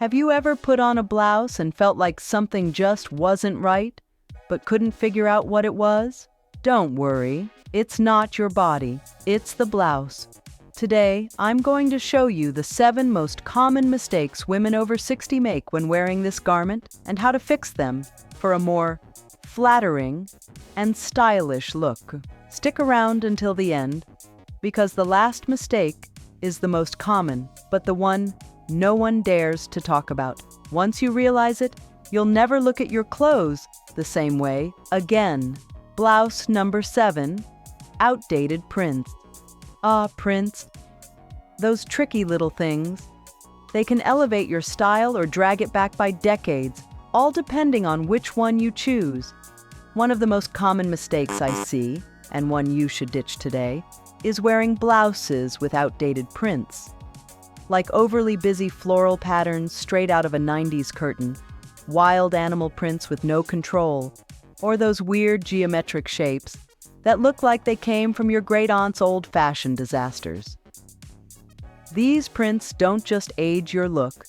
Have you ever put on a blouse and felt like something just wasn't right, but couldn't figure out what it was? Don't worry, it's not your body, it's the blouse. Today, I'm going to show you the 7 most common mistakes women over 60 make when wearing this garment and how to fix them for a more flattering and stylish look. Stick around until the end, because the last mistake is the most common, but the one no one dares to talk about. Once you realize it, you'll never look at your clothes the same way again. Blouse number 7, outdated prints. Prints. Those tricky little things. They can elevate your style or drag it back by decades, all depending on which one you choose. One of the most common mistakes I see, and one you should ditch today, is wearing blouses with outdated prints. Like overly busy floral patterns straight out of a 90s curtain, wild animal prints with no control, or those weird geometric shapes that look like they came from your great-aunt's old-fashioned disasters. These prints don't just age your look,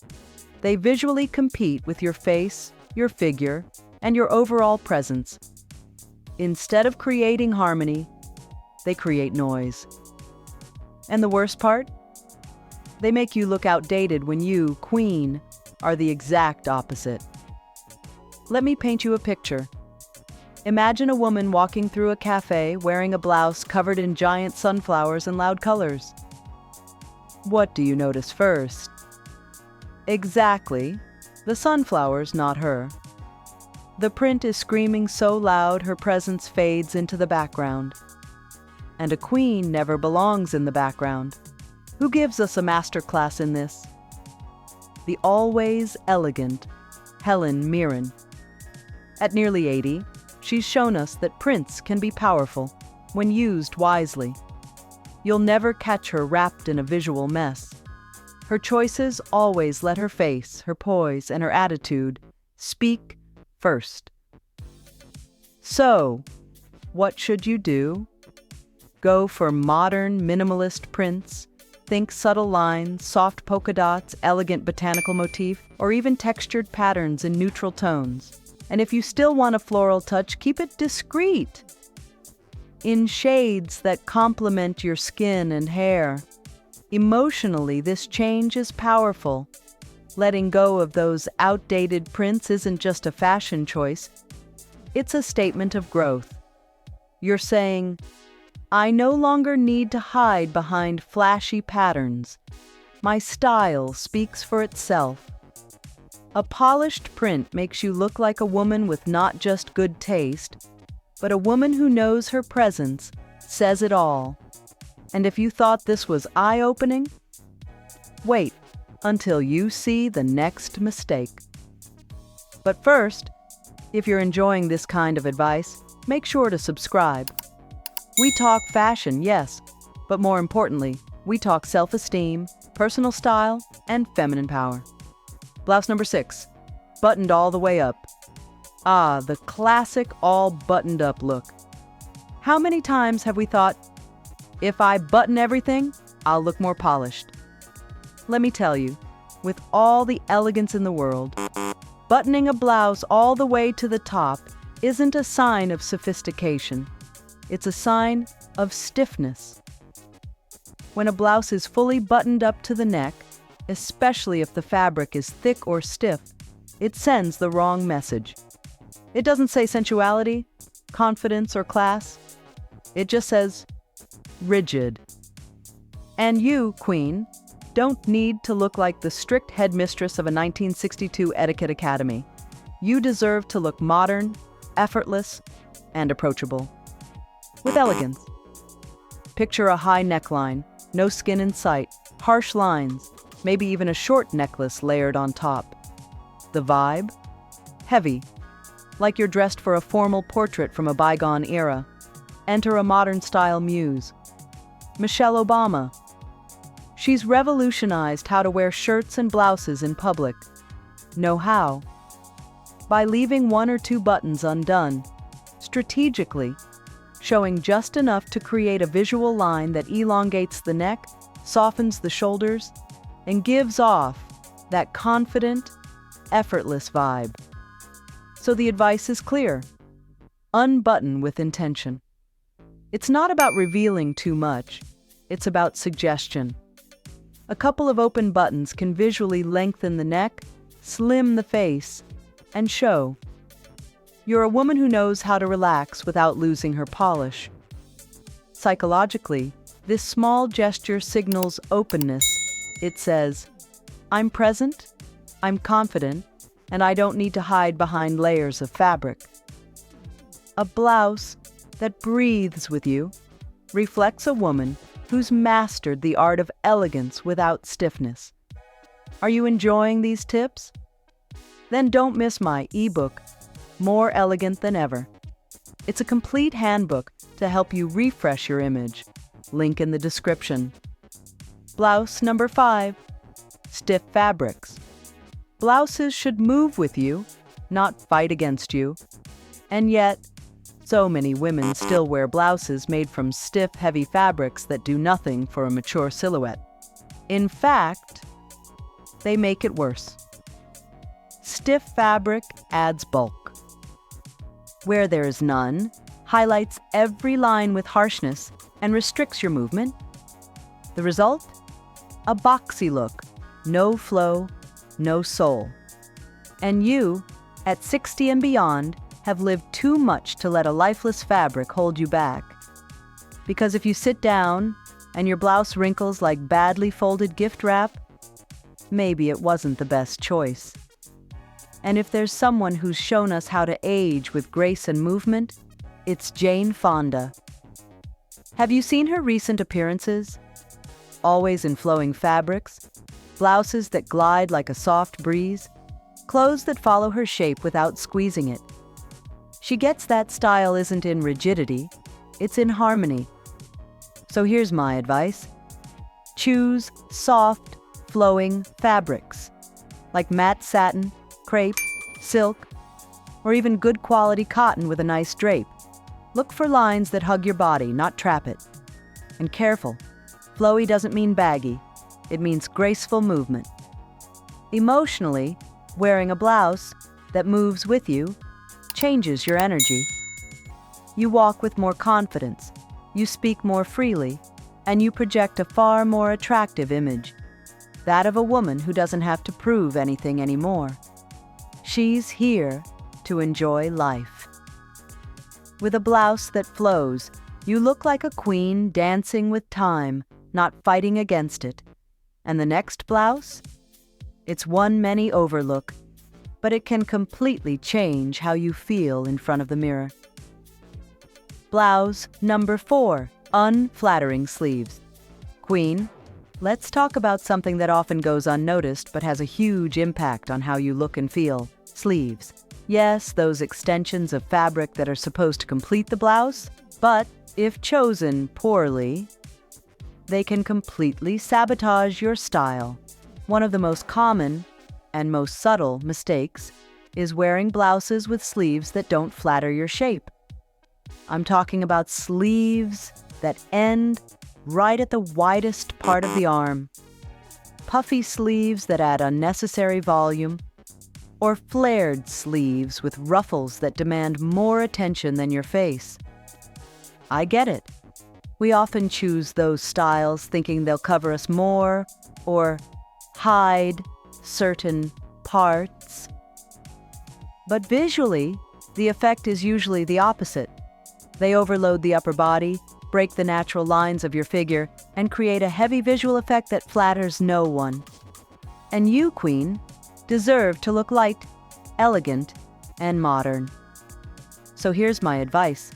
they visually compete with your face, your figure, and your overall presence. Instead of creating harmony, they create noise. And the worst part? They make you look outdated when you, queen, are the exact opposite. Let me paint you a picture. Imagine a woman walking through a cafe wearing a blouse covered in giant sunflowers and loud colors. What do you notice first? Exactly, the sunflowers, not her. The print is screaming so loud her presence fades into the background. And a queen never belongs in the background. Who gives us a masterclass in this? The always elegant Helen Mirren. At nearly 80, she's shown us that prints can be powerful when used wisely. You'll never catch her wrapped in a visual mess. Her choices always let her face, her poise, and her attitude speak first. So, what should you do? Go for modern, minimalist prints. Think subtle lines, soft polka dots, elegant botanical motif, or even textured patterns in neutral tones. And if you still want a floral touch, keep it discreet, in shades that complement your skin and hair. Emotionally, this change is powerful. Letting go of those outdated prints isn't just a fashion choice, it's a statement of growth. You're saying, I no longer need to hide behind flashy patterns. My style speaks for itself. A polished print makes you look like a woman with not just good taste, but a woman who knows her presence says it all. And if you thought this was eye-opening, wait until you see the next mistake. But first, if you're enjoying this kind of advice, make sure to subscribe. We talk fashion, yes, but more importantly, we talk self-esteem, personal style, and feminine power. Blouse number 6, buttoned all the way up. The classic all buttoned up look. How many times have we thought, if I button everything, I'll look more polished? Let me tell you, with all the elegance in the world, buttoning a blouse all the way to the top isn't a sign of sophistication. It's a sign of stiffness. When a blouse is fully buttoned up to the neck, especially if the fabric is thick or stiff, it sends the wrong message. It doesn't say sensuality, confidence, or class. It just says rigid. And you, queen, don't need to look like the strict headmistress of a 1962 etiquette academy. You deserve to look modern, effortless, and approachable. With elegance. Picture a high neckline, no skin in sight, harsh lines, maybe even a short necklace layered on top. The vibe? Heavy, like you're dressed for a formal portrait from a bygone era. Enter a modern-style muse. Michelle Obama. She's revolutionized how to wear shirts and blouses in public. Know how? By leaving 1 or 2 buttons undone, strategically, showing just enough to create a visual line that elongates the neck, softens the shoulders, and gives off that confident, effortless vibe. So the advice is clear. Unbutton with intention. It's not about revealing too much. It's about suggestion. A couple of open buttons can visually lengthen the neck, slim the face, and show. You're a woman who knows how to relax without losing her polish. Psychologically, this small gesture signals openness. It says, I'm present, I'm confident, and I don't need to hide behind layers of fabric. A blouse that breathes with you reflects a woman who's mastered the art of elegance without stiffness. Are you enjoying these tips? Then don't miss my ebook, More Elegant Than Ever. It's a complete handbook to help you refresh your image. Link in the description. Blouse number 5. Stiff fabrics. Blouses should move with you, not fight against you. And yet, so many women still wear blouses made from stiff, heavy fabrics that do nothing for a mature silhouette. In fact, they make it worse. Stiff fabric adds bulk. Where there is none, highlights every line with harshness and restricts your movement. The result? A boxy look, no flow, no soul. And you, at 60 and beyond, have lived too much to let a lifeless fabric hold you back. Because if you sit down and your blouse wrinkles like badly folded gift wrap, maybe it wasn't the best choice. And if there's someone who's shown us how to age with grace and movement, it's Jane Fonda. Have you seen her recent appearances? Always in flowing fabrics, blouses that glide like a soft breeze, clothes that follow her shape without squeezing it. She gets that style isn't in rigidity, it's in harmony. So here's my advice. Choose soft, flowing fabrics, like matte satin, crepe, silk, or even good quality cotton with a nice drape. Look for lines that hug your body, not trap it. And careful, flowy doesn't mean baggy, it means graceful movement. Emotionally, wearing a blouse that moves with you changes your energy. You walk with more confidence, you speak more freely, and you project a far more attractive image, that of a woman who doesn't have to prove anything anymore. She's here to enjoy life. With a blouse that flows, you look like a queen dancing with time, not fighting against it. And the next blouse? It's one many overlook, but it can completely change how you feel in front of the mirror. Blouse number 4, unflattering sleeves. Queen, let's talk about something that often goes unnoticed but has a huge impact on how you look and feel. Sleeves. Yes, those extensions of fabric that are supposed to complete the blouse, but if chosen poorly, they can completely sabotage your style. One of the most common and most subtle mistakes is wearing blouses with sleeves that don't flatter your shape. I'm talking about sleeves that end right at the widest part of the arm, puffy sleeves that add unnecessary volume, or flared sleeves with ruffles that demand more attention than your face. I get it. We often choose those styles thinking they'll cover us more or hide certain parts. But visually, the effect is usually the opposite. They overload the upper body, break the natural lines of your figure, and create a heavy visual effect that flatters no one. And you, Queen, deserve to look light, elegant, and modern. So here's my advice.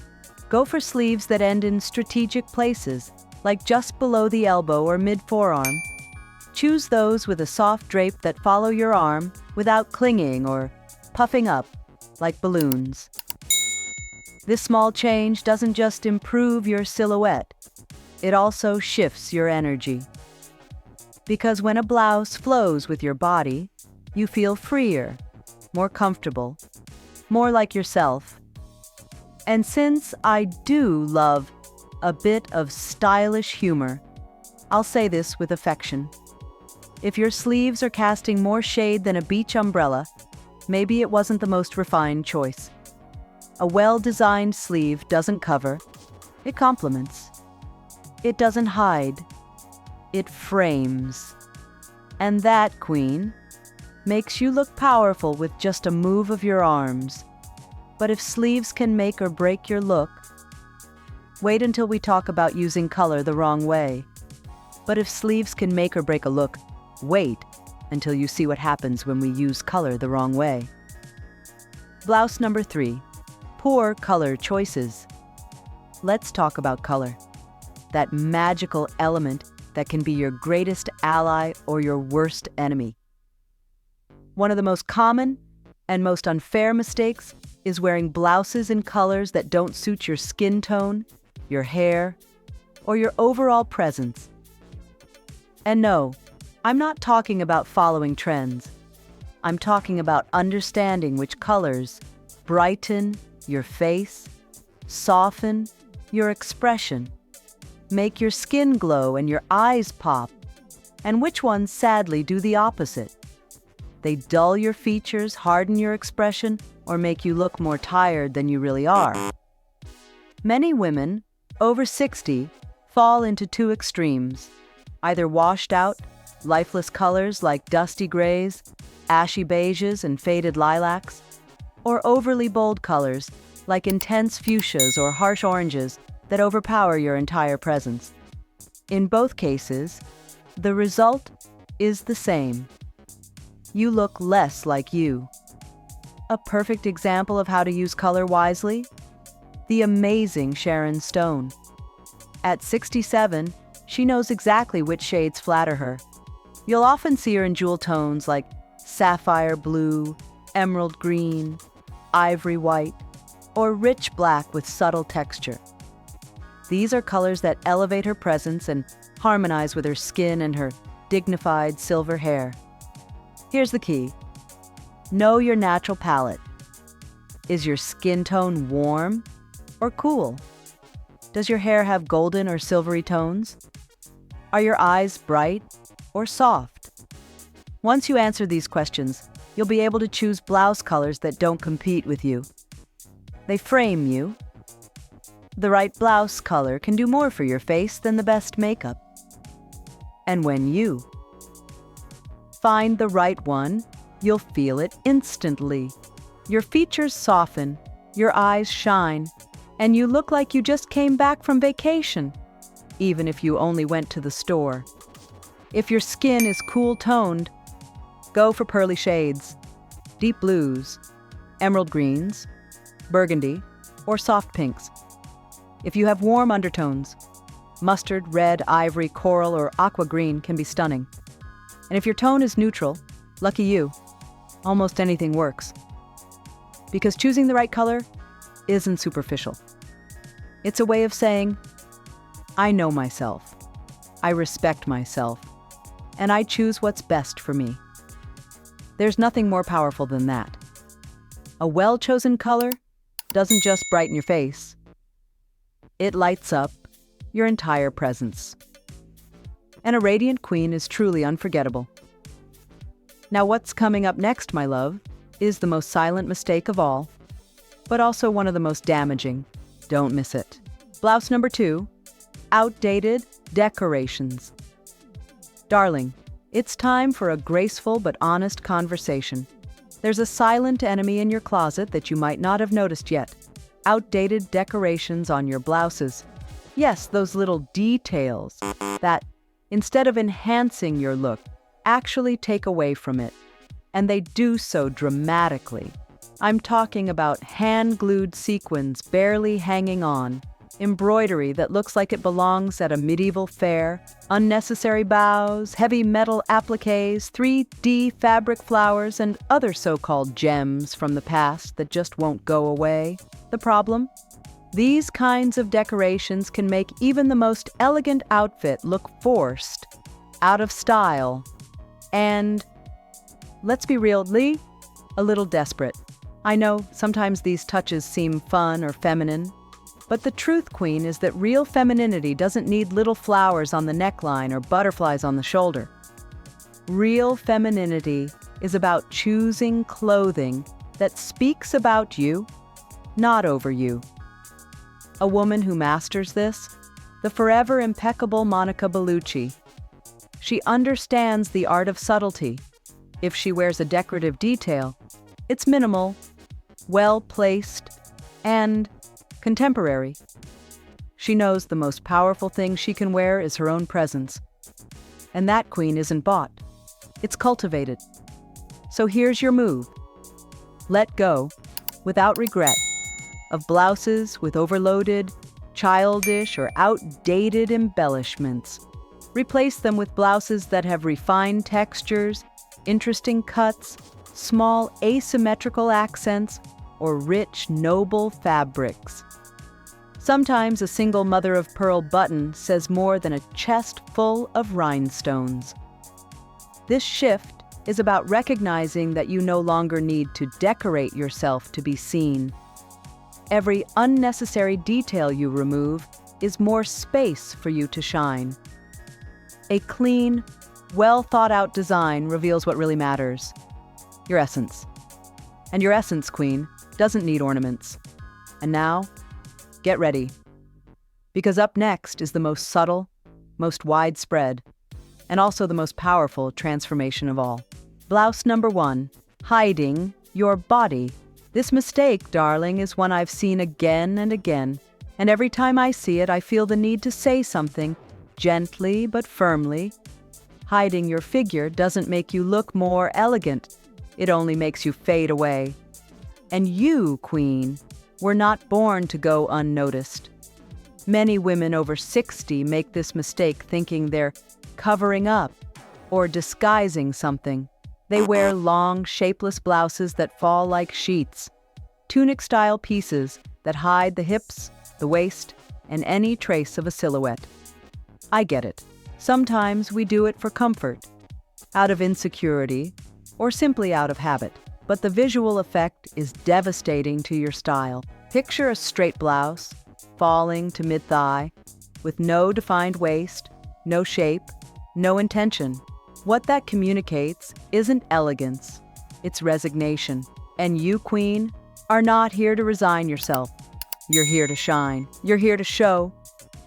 Go for sleeves that end in strategic places, like just below the elbow or mid-forearm. Choose those with a soft drape that follow your arm without clinging or puffing up like balloons. This small change doesn't just improve your silhouette, it also shifts your energy. Because when a blouse flows with your body, you feel freer, more comfortable, more like yourself. And since I do love a bit of stylish humor, I'll say this with affection. If your sleeves are casting more shade than a beach umbrella, maybe it wasn't the most refined choice. A well-designed sleeve doesn't cover, it complements. It doesn't hide, it frames. And that, Queen, makes you look powerful with just a move of your arms. But if sleeves can make or break your look, wait until we talk about using color the wrong way. But if sleeves can make or break a look, wait until you see what happens when we use color the wrong way. Blouse number 3, poor color choices. Let's talk about color, that magical element that can be your greatest ally or your worst enemy. One of the most common and most unfair mistakes is wearing blouses in colors that don't suit your skin tone, your hair, or your overall presence. And no, I'm not talking about following trends. I'm talking about understanding which colors brighten your face, soften your expression, make your skin glow and your eyes pop, and which ones sadly do the opposite. They dull your features, harden your expression, or make you look more tired than you really are. Many women, over 60, fall into two extremes, either washed out, lifeless colors like dusty grays, ashy beiges, and faded lilacs, or overly bold colors like intense fuchsias or harsh oranges that overpower your entire presence. In both cases, the result is the same. You look less like you. A perfect example of how to use color wisely? The amazing Sharon Stone. At 67, she knows exactly which shades flatter her. You'll often see her in jewel tones like sapphire blue, emerald green, ivory white, or rich black with subtle texture. These are colors that elevate her presence and harmonize with her skin and her dignified silver hair. Here's the key. Know your natural palette. Is your skin tone warm or cool? Does your hair have golden or silvery tones? Are your eyes bright or soft? Once you answer these questions, you'll be able to choose blouse colors that don't compete with you. They frame you. The right blouse color can do more for your face than the best makeup. And when you find the right one, you'll feel it instantly. Your features soften, your eyes shine, and you look like you just came back from vacation, even if you only went to the store. If your skin is cool-toned, go for pearly shades, deep blues, emerald greens, burgundy, or soft pinks. If you have warm undertones, mustard, red, ivory, coral, or aqua green can be stunning. And if your tone is neutral, lucky you, almost anything works. Because choosing the right color isn't superficial. It's a way of saying, I know myself, I respect myself, and I choose what's best for me. There's nothing more powerful than that. A well-chosen color doesn't just brighten your face, it lights up your entire presence. And a radiant queen is truly unforgettable. Now what's coming up next, my love, is the most silent mistake of all, but also one of the most damaging. Don't miss it. Blouse number 2, outdated decorations. Darling, it's time for a graceful but honest conversation. There's a silent enemy in your closet that you might not have noticed yet. Outdated decorations on your blouses. Yes, those little details that, instead of enhancing your look, actually take away from it. And they do so dramatically. I'm talking about hand-glued sequins barely hanging on, embroidery that looks like it belongs at a medieval fair, unnecessary bows, heavy metal appliques, 3D fabric flowers, and other so-called gems from the past that just won't go away. The problem? These kinds of decorations can make even the most elegant outfit look forced, out of style, and, let's be real, Lee, a little desperate. I know sometimes these touches seem fun or feminine, but the truth, Queen, is that real femininity doesn't need little flowers on the neckline or butterflies on the shoulder. Real femininity is about choosing clothing that speaks about you, not over you. A woman who masters this, the forever impeccable Monica Bellucci. She understands the art of subtlety. If she wears a decorative detail, it's minimal, well-placed, and contemporary. She knows the most powerful thing she can wear is her own presence. And that queen isn't bought. It's cultivated. So here's your move. Let go, without regret, of blouses with overloaded, childish, or outdated embellishments. Replace them with blouses that have refined textures, interesting cuts, small asymmetrical accents, or rich, noble fabrics. Sometimes a single mother-of-pearl button says more than a chest full of rhinestones. This shift is about recognizing that you no longer need to decorate yourself to be seen. Every unnecessary detail you remove is more space for you to shine. A clean, well-thought-out design reveals what really matters: your essence. And your essence, queen, doesn't need ornaments. And now, get ready. Because up next is the most subtle, most widespread, and also the most powerful transformation of all. Blouse number 1, hiding your body. This mistake, darling, is one I've seen again and again, and every time I see it, I feel the need to say something, gently but firmly. Hiding your figure doesn't make you look more elegant. It only makes you fade away. And you, queen, were not born to go unnoticed. Many women over 60 make this mistake thinking they're covering up or disguising something. They wear long, shapeless blouses that fall like sheets, tunic-style pieces that hide the hips, the waist, and any trace of a silhouette. I get it. Sometimes we do it for comfort, out of insecurity, or simply out of habit. But the visual effect is devastating to your style. Picture a straight blouse, falling to mid-thigh, with no defined waist, no shape, no intention. What that communicates isn't elegance, it's resignation. And you, queen, are not here to resign yourself. You're here to shine. You're here to show,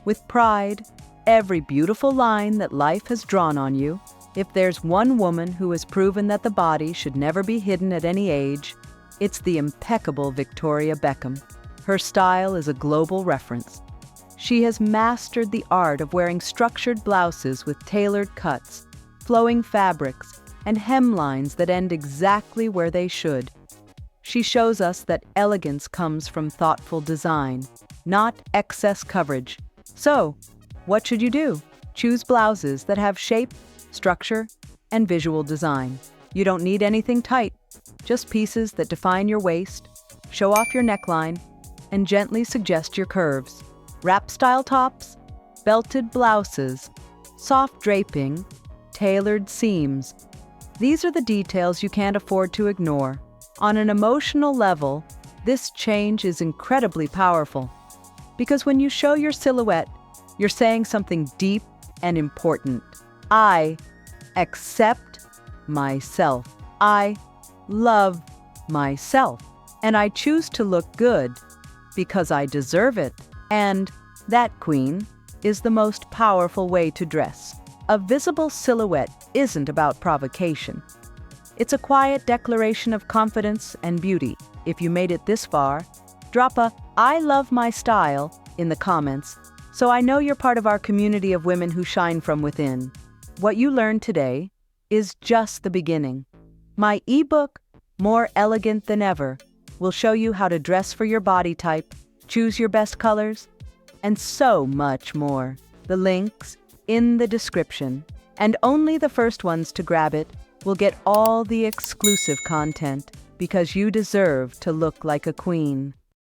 with pride, every beautiful line that life has drawn on you. If there's one woman who has proven that the body should never be hidden at any age, it's the impeccable Victoria Beckham. Her style is a global reference. She has mastered the art of wearing structured blouses with tailored cuts, flowing fabrics, and hemlines that end exactly where they should. She shows us that elegance comes from thoughtful design, not excess coverage. So, what should you do? Choose blouses that have shape, structure, and visual design. You don't need anything tight, just pieces that define your waist, show off your neckline, and gently suggest your curves. Wrap-style tops, belted blouses, soft draping, tailored seams. These are the details you can't afford to ignore. On an emotional level, this change is incredibly powerful. Because when you show your silhouette, you're saying something deep and important. I accept myself. I love myself. And I choose to look good because I deserve it. And that, queen, is the most powerful way to dress. A visible silhouette isn't about provocation. It's a quiet declaration of confidence and beauty. If you made it this far, drop a "I love my style" in the comments, so I know you're part of our community of women who shine from within. What you learned today is just the beginning. My ebook, More Elegant Than Ever, will show you how to dress for your body type, choose your best colors, and so much more. The links in the description, and only the first ones to grab it will get all the exclusive content because you deserve to look like a queen.